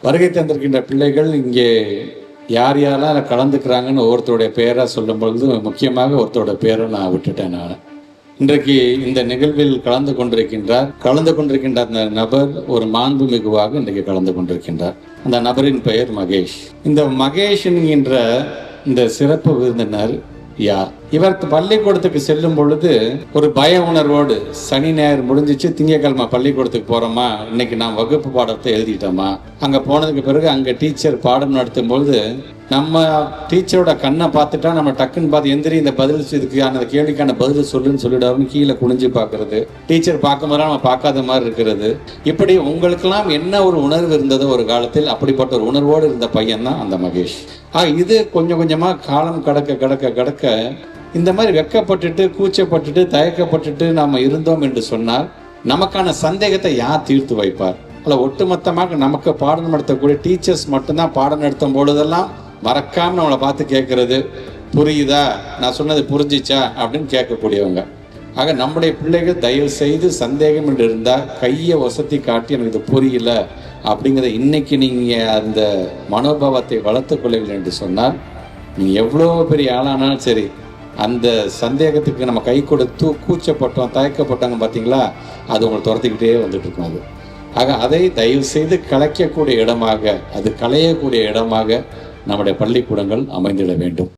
வருகை தந்திருக்கின்ற பிள்ளைகள் இங்கே யார் யாரெல்லாம் கலந்துக்கிறாங்கன்னு ஒவ்வொருத்தருடைய பேராக சொல்லும் பொழுது முக்கியமாக ஒருத்தரோட பேரை நான் விட்டுட்டேன். நான் இன்றைக்கு இந்த நிகழ்வில் கலந்து கொண்டிருக்கின்ற அந்த நபர் ஒரு மாண்பு மிகுவாக இன்றைக்கு கலந்து கொண்டிருக்கின்றார். அந்த நபரின் பெயர் மகேஷ். இந்த மகேஷ் என்கின்ற இந்த சிறப்பு விருந்தினர் யார்? இவர் பள்ளிக்கூடத்துக்கு செல்லும் பொழுது ஒரு பய உணர்வோடு, சனி ஞாயிறு முடிஞ்சிச்சு, திங்கக்கிழமை பள்ளிக்கூடத்துக்கு போறோமா, இன்னைக்கு நான் வகுப்பு பாடத்தை எழுதிட்டோமா, அங்க போனதுக்கு பிறகு அங்க டீச்சர் பாடம் நடத்தும் பொழுது நம்ம டீச்சரோட கண்ணை பார்த்துட்டா நம்ம டக்குன்னு பார்த்து எந்திரி இந்த பதில் இதுக்கான அந்த கேள்விக்கான பதில் சொல்லுன்னு சொல்லிடாருன்னு கீழே குனிஞ்சு பார்க்கறது, டீச்சர் பார்க்கும் போது நம்ம பார்க்காத மாதிரி இருக்கிறது. இப்படி உங்களுக்கெல்லாம் என்ன ஒரு உணர்வு இருந்ததோ ஒரு காலத்தில், அப்படிப்பட்ட ஒரு உணர்வோடு இருந்த பையன் தான் அந்த மகேஷ். இது கொஞ்சம் கொஞ்சமாக காலம் கடக்க இந்த மாதிரி வெக்கப்பட்டுட்டு, கூச்சப்பட்டுட்டு, தயக்கப்பட்டுட்டு நாம் இருந்தோம் என்று சொன்னால் நமக்கான சந்தேகத்தை யார் தீர்த்து வைப்பார்? அல்ல ஒட்டுமொத்தமாக நமக்கு பாடம் நடத்தக்கூடிய டீச்சர்ஸ் மட்டும்தான் பாடம் நடத்தும் பொழுதெல்லாம் மறக்காம நம்மளை பார்த்து கேட்கறது, புரியுதா, நான் சொன்னது புரிஞ்சிச்சா அப்படின்னு கேட்கக்கூடியவங்க. ஆக நம்முடைய பிள்ளைகள் தயவு செய்து சந்தேகம் என்று இருந்தால் கையை வசதி காட்டி எனக்கு இது புரியல அப்படிங்கிறத இன்னைக்கு நீங்கள் அந்த மனோபாவத்தை வளர்த்து கொள்ளுங்கள் என்று சொன்னால் நீங்கள் எவ்வளோ பெரிய ஆளானாலும் சரி, அந்த சந்தேகத்துக்கு நம்ம கை கொடுத்து கூச்சப்பட்டோம், தயக்கப்பட்டோங்க பார்த்தீங்களா, அது உங்களை துரத்திக்கிட்டே வந்துட்டு இருக்கும். அது ஆக அதை தயவு செய்து கலைக்கக்கூடிய இடமாக, அது களையக்கூடிய இடமாக நம்முடைய பள்ளிக்கூடங்கள் அமைந்திட வேண்டும்.